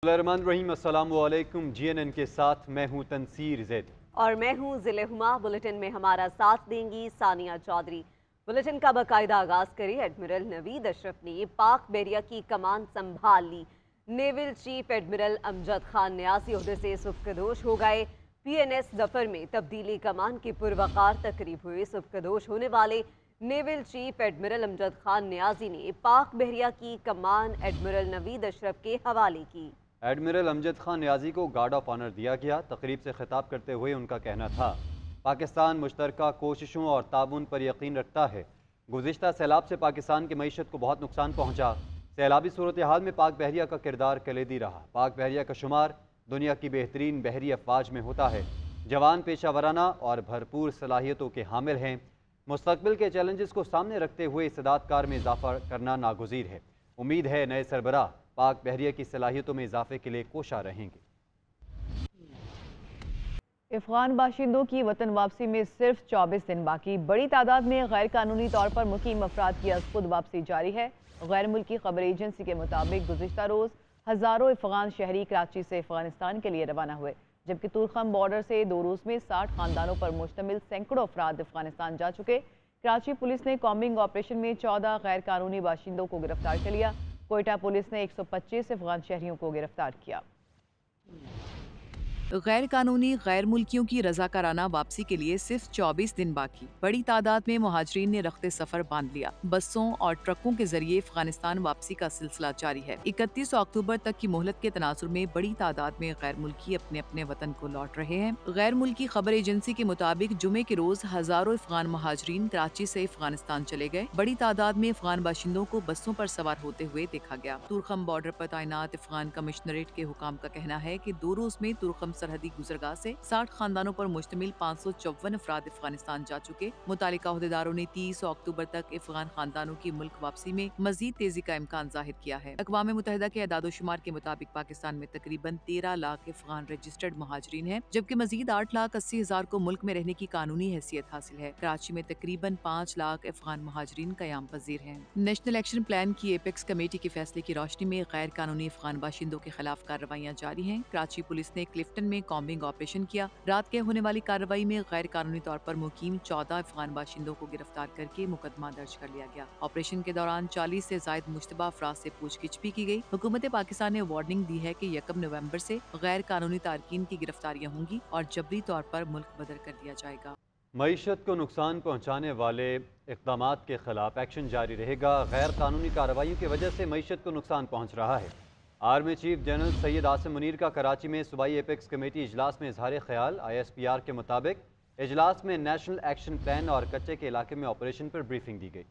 रहीम अस्सलाम वालेकुम। GNN के साथ मैं हूं तनसीर ज़ैद और मैं हूं ज़िले हुमा। बुलेटिन में हमारा साथ देंगी सानिया चौधरी। बुलेटिन का बाकायदा आगाज करी एडमिरल नवीद अशरफ ने पाक बहरिया की कमान संभाल ली। Naval chief admiral Amjad Khan Niazi ओहदे से सुबकदोश हो गए। PNS दफर में तब्दीली कमान की पुरवकार तकरीब हुई। सुबकदोश होने वाले naval chief admiral Amjad Khan Niazi ने पाक बहरिया की कमान एडमिरल नवीद अशरफ के हवाले की। एडमिरल अमजद खान न्याजी को गार्ड ऑफ ऑनर दिया गया। तकरीब से खिताब करते हुए उनका कहना था, पाकिस्तान मुश्तरका कोशिशों और ताबून पर यकीन रखता है। गुज़िश्ता सैलाब से पाकिस्तान की मईशत को बहुत नुकसान पहुँचा। सैलाबी सूरत हाल में पाक बहरिया का किरदार कलीदी रहा। पाक बहरिया का शुमार दुनिया की बेहतरीन बहरी अफवाज में होता है। जवान पेशा और भरपूर सलाहियतों के हामिल हैं। मुस्तकबिल के चैलेंजेस को सामने रखते हुए इस्तेदादकार में इजाफा करना नागुज़ीर है। उम्मीद है नए सरबराह पाक बहरिया की सलाहियतों में इजाफे के लिए कोशा रहेंगे। अफगान बाशिंदों की वतन वापसी में सिर्फ 24 दिन बाकी। बड़ी तादाद में गैर कानूनी तौर पर मुकीम अफराद की अज़खुद वापसी जारी है। गैर मुल्की खबर एजेंसी के मुताबिक गुज़िश्ता रोज़ हज़ारों अफगान शहरी कराची से अफगानिस्तान के लिए रवाना हुए, जबकि तुरखम बॉर्डर से 2 रोज़ में 60 खानदानों पर मुश्तमिल सैकड़ों अफराद अफगानिस्तान जा चुके। कराची पुलिस ने कॉम्बिंग ऑपरेशन में 14 गैर कानूनी बाशिंदों को गिरफ्तार कर लिया। कोयटा पुलिस ने 125 अफगान शहरियों को गिरफ्तार किया। गैर कानूनी गैर मुल्कियों की रज़ाकाराना वापसी के लिए सिर्फ 24 दिन बाकी। बड़ी तादाद में मुहाजिरीन ने रख्ते सफर बांध लिया। बसों और ट्रकों के जरिए अफगानिस्तान वापसी का सिलसिला जारी है। 31 अक्टूबर तक की मोहलत के तनाजुर में बड़ी तादाद में गैर मुल्की अपने अपने वतन को लौट रहे हैं। गैर मुल्की खबर एजेंसी के मुताबिक जुमे के रोज हजारों अफगान मुहाजिरीन कराची से अफगानिस्तान चले गए। बड़ी तादाद में अफगान बाशिंदों को बसों पर सवार होते हुए देखा गया। तुरखम बॉर्डर पर तैनात अफगान कमिश्नरेट के हुकाम का कहना है कि 2 रोज में तुरखम सरहदी गुजरगाह से 60 खानदानों पर मुश्तमिल 554 अफराद अफगानिस्तान जा चुके। मुतालिका अहदेदारों ने 30 अक्टूबर तक अफगान खानदानों की मुल्क वापसी में मजीद तेजी का इम्कान जाहिर किया है। अक़वाम मुत्तहिदा के एदादोशुमार के मुताबिक पाकिस्तान में तकरीबन 13 लाख अफगान रजिस्टर्ड मुहाजिरीन हैं, जबकि मजीद 8,80,000 को मुल्क में रहने की कानूनी हैसियत हासिल है। कराची में तकरीबन 5 लाख अफगान मुहाजिरीन क़याम पजीर हैं। नेशनल एक्शन प्लान की एपेक्स कमेटी के फैसले की रोशनी में गैर कानूनी अफगान बाशिंदों के खिलाफ कार्रवाइयाँ जारी हैं। कराची पुलिस ने क्लिफ्टन में कॉम्बिंग ऑपरेशन किया। रात के होने वाली कार्रवाई में गैर कानूनी तौर पर मुकीम 14 अफगान बाशिंदों को गिरफ्तार करके मुकदमा दर्ज कर लिया गया। ऑपरेशन के दौरान 40 से जायद मुश्तबा अफराद से पूछगिछ भी की गई। हुकूमत पाकिस्तान ने वार्निंग दी है कि 1 नवंबर से गैर कानूनी तारकीन की गिरफ्तारियां होंगी और जबरी तौर पर मुल्क बदर कर दिया जाएगा। मईशत को नुकसान पहुँचाने वाले इक़दामात के खिलाफ एक्शन जारी रहेगा। गैर कानूनी कार्रवाइयों की वजह से मईशत को नुकसान पहुँच रहा है। Army chief general Syed Asim Munir का कराची में सूबाई एपेक्स कमेटी इजलास में इजहार ख्याल। ISPR के मुताबिक इजलास में नेशनल एक्शन प्लान और कच्चे के इलाके में ऑपरेशन पर ब्रीफिंग दी गई।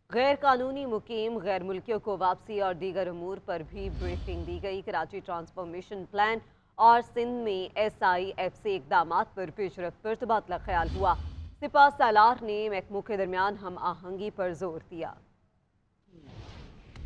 गैर कानूनी मुकीम गैर मुल्कियों को वापसी और दीगर अमूर पर भी ब्रीफिंग दी गई। कराची ट्रांसफॉर्मेशन प्लान और सिंध में SIF से इकदामात पर पेशरफ्त पर तबादला ख्याल हुआ। सिपा सालार ने महकमों के दरमियान हम आहंगी पर जोर दिया।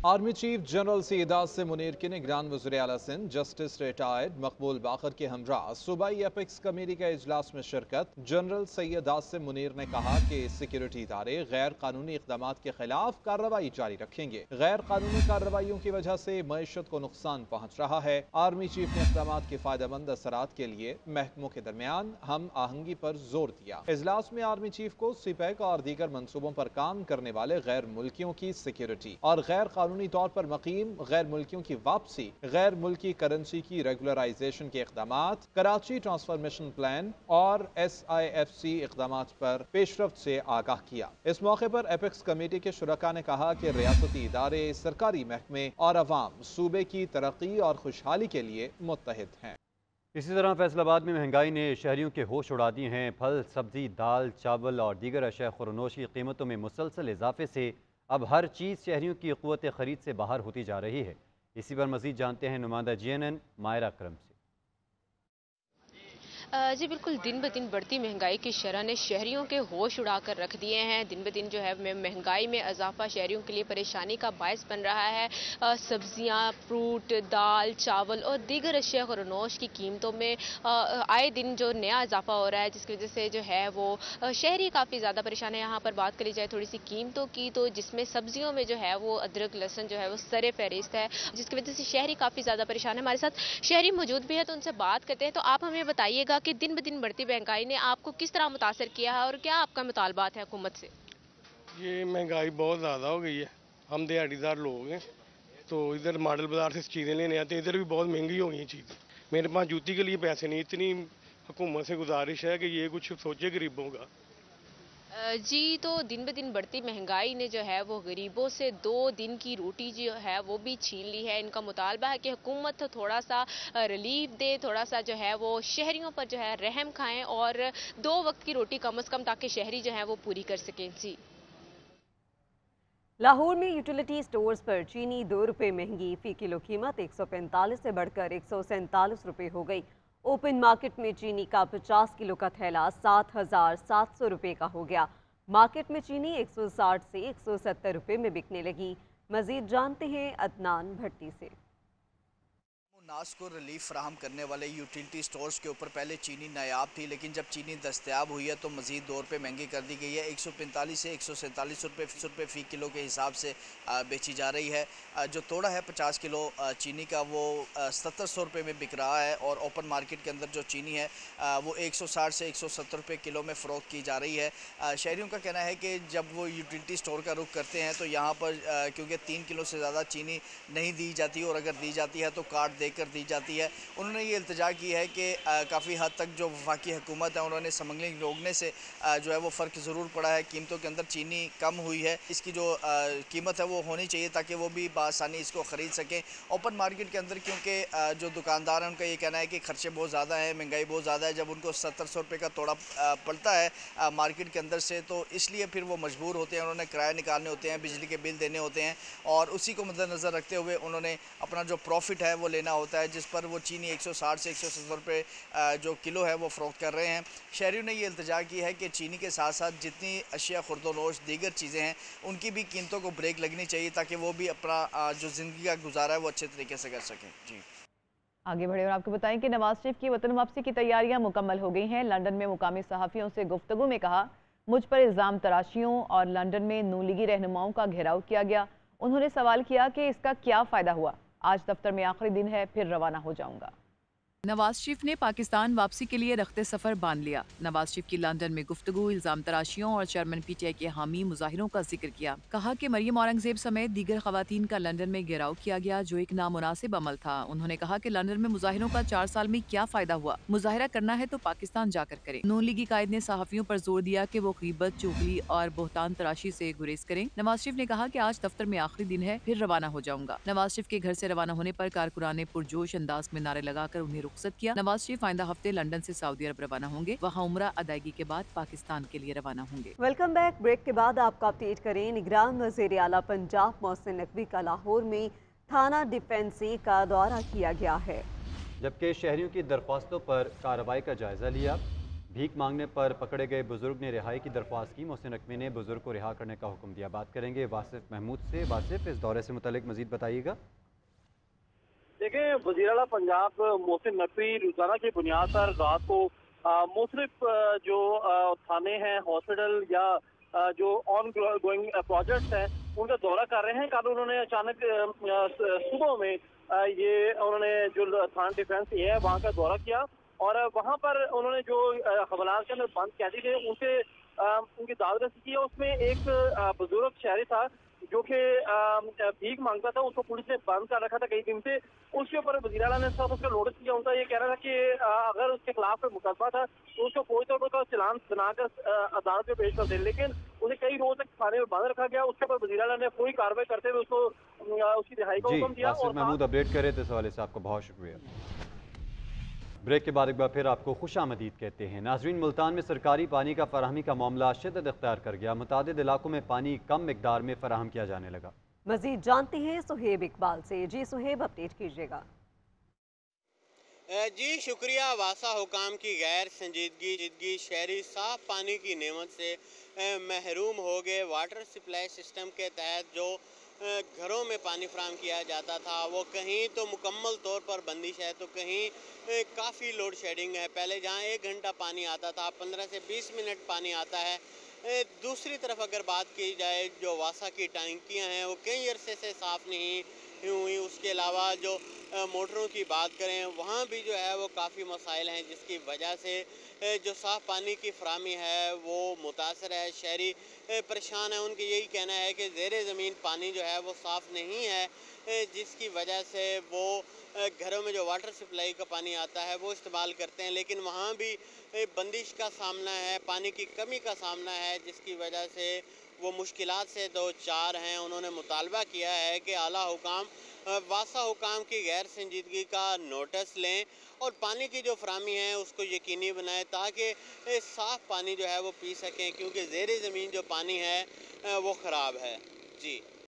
Army chief general Syed Asim Munir के निगरान वज़ीर आला सिंध जस्टिस रिटायर्ड मकबूल बाकर के हमरा सूबाई एपेक्स कमेटी का इजलास में शिरकत। जनरल सैयद आसिम मुनीर ने कहा कि सिक्योरिटी इदारे गैर कानूनी इक़दामात के खिलाफ कार्रवाई जारी रखेंगे। गैर कानूनी कार्रवाइयों की वजह से मईशत को नुकसान पहुँच रहा है। आर्मी चीफ ने इक़दामात के फायदेमंद असरात के लिए महकमों के दरमियान हम आहंगी पर जोर दिया। इजलास में आर्मी चीफ को CPEC और दीगर मनसूबों पर काम करने वाले गैर मुल्कियों की सिक्योरिटी और गैर कानूनी तौर पर मकीम गैर मुल्कियों की वापसी, गैर मुल्की करेंसी की रेगुलराइजेशन के इक़दामात, कराची ट्रांसफॉर्मेशन प्लान और SIFC इक़दामात पर पेशरफ्त से आगाह किया। इस मौके पर एपेक्स कमेटी के शुरका ने कहा कि रियासती इदारे, सरकारी महकमे और अवाम सूबे की तरक्की और खुशहाली के लिए मुत्तहिद हैं। इसी तरह फैसलाबाद में महंगाई ने शहरियों के होश उड़ा दिए हैं। फल, सब्जी, दाल, चावल और दीगर अशिया खुरनोश की कीमतों में मुसलसल इजाफे से अब हर चीज़ शहरियों की क़ुव्वत ख़रीद से बाहर होती जा रही है। इसी पर मज़ीद जानते हैं नुमाइंदा GNN मायरा अकरम से। जी बिल्कुल, दिन ब दिन बढ़ती महंगाई की शरह ने शहरियों के होश उड़ा कर रख दिए हैं। दिन ब दिन जो है महंगाई में इजाफा शहरियों के लिए परेशानी का बायस बन रहा है। सब्जियां, फ्रूट, दाल, चावल और दीगर अशिया ख़ुरनोश की कीमतों में आए दिन जो नया इजाफा हो रहा है, जिसकी वजह से जो है वो शहरी काफ़ी ज़्यादा परेशान है। यहाँ पर बात करी जाए थोड़ी सी कीमतों की, तो जिसमें सब्जियों में जो है वो अदरक, लहसुन जो है वो सरे फहरिस्त है, जिसकी वजह से शहरी काफ़ी ज़्यादा परेशान है। हमारे साथ शहरी मौजूद भी है, तो उनसे बात करते हैं। तो आप हमें बताइएगा कि दिन ब दिन बढ़ती महंगाई ने आपको किस तरह मुतासर किया है और क्या आपका मुतालबात है हुकूमत से? ये महंगाई बहुत ज़्यादा हो गई है। हम दिहाड़ीदार लोग हैं, तो इधर मॉडल बाज़ार से चीज़ें लेने आते हैं, इधर भी बहुत महंगी हो गई हैं चीज़ें। मेरे पास जूती के लिए पैसे नहीं, इतनी हुकूमत से गुजारिश है कि ये कुछ सोचे गरीबों का। जी, तो दिन ब दिन बढ़ती महंगाई ने जो है वो गरीबों से 2 दिन की रोटी जो है वो भी छीन ली है। इनका मुतालबा है कि हुकूमत थोड़ा सा रिलीफ दे, थोड़ा सा जो है वो शहरियों पर जो है रहम खाएं और 2 वक्त की रोटी कम से कम, ताकि शहरी जो है वो पूरी कर सकें। जी। लाहौर में यूटिलिटी स्टोर्स पर चीनी 2 रुपये महंगी, फी किलो कीमत 145 से बढ़कर 147 रुपये हो गई। ओपन मार्केट में चीनी का 50 किलो का थैला 7,700 रुपये का हो गया। मार्केट में चीनी 160 से 170 रुपये में बिकने लगी। मजीद जानते हैं अदनान भट्टी से। नास को रिलीफ फराहम करने वाले यूटिलिटी स्टोर्स के ऊपर पहले चीनी नायाब थी, लेकिन जब चीनी दस्तयाब हुई है तो मज़ीद 2 रुपये महंगी कर दी गई है। 145 से 147 रुपये फ़ी किलो के हिसाब से बेची जा रही है। जो तोड़ा है 50 किलो चीनी का वो 700 रुपये में बिक रहा है, और ओपन मार्केट के अंदर जो चीनी है वो 160 से 170 रुपये किलो में फ़रोख्त की जा रही है। शहरियों का कहना है कि जब वो यूटिलिटी स्टोर का रुख करते हैं तो यहाँ पर क्योंकि 3 किलो से ज़्यादा चीनी नहीं दी जाती, और अगर दी जाती है तो कार्ड देकर दी जाती है। उन्होंने ये इल्तिजा की है कि काफ़ी हद तक जो वफाकी हुकूमत है उन्होंने स्मगलिंग रोकने से जो है वो फ़र्क ज़रूर पड़ा है। कीमतों के अंदर चीनी कम हुई है, इसकी जो कीमत है वो होनी चाहिए ताकि वो भी बआसानी इसको ख़रीद सकें। ओपन मार्केट के अंदर क्योंकि जो दुकानदार हैं उनका ये कहना है कि खर्चे बहुत ज़्यादा हैं, महंगाई बहुत ज़्यादा है। जब उनको 700 रुपये का तोड़ा पड़ता है मार्केट के अंदर से, तो इसलिए फिर वो मजबूर होते हैं, उन्होंने किराए निकालने होते हैं, बिजली के बिल देने होते हैं, और उसी को मद्देनज़र रखते हुए उन्होंने अपना जो प्रॉफिट है वो लेना होता है, जिस पर वो चीनी 160 से 170 रुपये जो किलो है वो फ़रोख्त कर रहे हैं। शहरियों ने ये इल्तिजा की है कि चीनी के साथ साथ जितनी अशिया खुर्दोनोश दीगर चीज़ें हैं उनकी भी कीमतों को ब्रेक लगनी चाहिए, ताकि वो भी अपना जो ज़िंदगी का गुजारा है वो अच्छे तरीके से कर सकें। जी, आगे बढ़े और आपको बताएं कि नवाज शरीफ की वतन वापसी की तैयारियां मुकम्मल हो गई हैं। लंदन में मुकामी सहाफ़ियों से गुफ्तगू में कहा, मुझ पर इल्ज़ाम तराशियों और लंदन में नून लीगी रहनुमाओं का घेराव किया गया। उन्होंने सवाल किया कि इसका क्या फ़ायदा हुआ। आज दफ्तर में आखिरी दिन है, फिर रवाना हो जाऊंगा। नवाज शरीफ ने पाकिस्तान वापसी के लिए रखते सफर बांध लिया। नवाज शरीफ की लंदन में गुफ्तगू, इल्जाम तराशियों और चेयरमैन पीटीआई के हामी मुजाहिरों का जिक्र किया। कहा कि मरियम औरंगजेब समेत दीगर खवातीन का लंदन में घेराव किया गया, जो एक नामुनासिब अमल था। उन्होंने कहा कि लंदन में मुजाहिरों का 4 साल में क्या फायदा हुआ, मुजाहिरा करना है तो पाकिस्तान जाकर करें। नून लीगी कायद ने सहाफियों पर जोर दिया कि वो गीबत, चुगली और बोहतान तराशी से गुरेज करें। नवाज शरीफ ने कहा कि आज दफ्तर में आखिरी दिन है, फिर रवाना हो जाऊंगा। नवाज शरीफ के घर से रवाना होने पर कारकुनान ने पुरजोश अंदाज में नारे लगाकर उन्हें रुखसत किया। नवाज शरीफ आइंदा हफ्ते लंदन से सऊदी अरब रवाना होंगे, वहाँ उम्रा अदायगी के बाद पाकिस्तान के लिए रवाना होंगे। Welcome back. ब्रेक के बाद आपको अपडेट करें। निगरान वज़ीर आला पंजाब मोहसिन नकवी का लाहौर में थाना डिफेंसी का दौरा किया गया है, जबकि शहरियों की दरख्वास्तों पर कार्रवाई का जायजा लिया। भीख मांगने पर पकड़े गए बुजुर्ग ने रिहाई की दरख्वास्त की। मोहसिन नकवी ने बुजुर्ग को रिहा करने का हुक्म दिया। बात करेंगे वासिफ महमूद से। वासिफ, इस दौरे से मुतालिक मजीद बताइएगा। देखें, वज़ीर आला पंजाब मोहसिन नकवी रोजाना की बुनियाद पर रात को मुख्तलिफ जो थाने हैं, हॉस्पिटल या जो ऑन गोइंग प्रोजेक्ट्स हैं उनका दौरा कर रहे हैं। कल उन्होंने अचानक सुबह में ये उन्होंने जो थाना डिफेंस है वहाँ का दौरा किया, और वहाँ पर उन्होंने जो हवालात के अंदर बंद कैदी थे उनसे उनकी दाद रसी की। उसमें एक बुजुर्ग शहरी था जो कि भीख मांगता था, उसको पुलिस ने बंद कर रखा था कई दिन से। उसके ऊपर वज़ीर आला ने सब उसका नोटिस किया। उनका ये कहना था कि अगर उसके खिलाफ कोई मुकदमा था तो उसको फौरी तौर पर चालान बनाकर अदालत में पेश कर दे, लेकिन उसे कई रोज तक थाने में बंद रखा गया। उसके ऊपर वज़ीर आला ने पूरी कार्रवाई करते हुए उसको उसकी रिहाई का हुक्म दिया। वासिफ महमूद अपडेट करे तो इस हवाले से आपको बहुत शुक्रिया। ब्रेक के बाद एक बार फिर आपको खुशामदीद कहते हैं। नाजरीन, मुल्तान में सरकारी पानी का फराहमी का मामला शिद्दत इख्तियार कर गया। मुतादिद इलाकों में पानी कम मिकदार में फराहम किया जाने लगा। मजीद जानते हैं सुहेब इकबाल से। जी सुहेब, अपडेट कीजिएगा। जी शुक्रिया। वासा हुकाम की गैर संजीदगी शहरी साफ पानी की नेमत से महरूम हो गए। वाटर सप्लाई सिस्टम के तहत जो घरों में पानी फराहम किया जाता था वो कहीं तो मुकम्मल तौर पर बंदिश है तो कहीं काफ़ी लोड शेडिंग है। पहले जहां 1 घंटा पानी आता था 15 से 20 मिनट पानी आता है। दूसरी तरफ अगर बात की जाए जो वासा की टंकियां हैं वो कई अरसे से साफ़ नहीं हुई। उसके अलावा जो मोटरों की बात करें वहाँ भी जो है वो काफ़ी मसाइल हैं जिसकी वजह से जो साफ़ पानी की फराहमी है वो मुतासर है। शहरी परेशान है। उनका यही कहना है कि ज़ेरे ज़मीन पानी जो है वो साफ़ नहीं है जिसकी वजह से वो घरों में जो वाटर सप्लाई का पानी आता है वो इस्तेमाल करते हैं, लेकिन वहाँ भी बंदिश का सामना है, पानी की कमी का सामना है जिसकी वजह से वो मुश्किलात से दो चार हैं। उन्होंने मुतालबा किया है कि आला हुकाम वासा हुकाम की गैर संजीदगी का नोटिस लें और पानी की जो फराहमी है उसको यकीनी बनाएं ताकि साफ़ पानी जो है वो पी सकें, क्योंकि ज़ेरे ज़मीन जो पानी है वो ख़राब है। जी।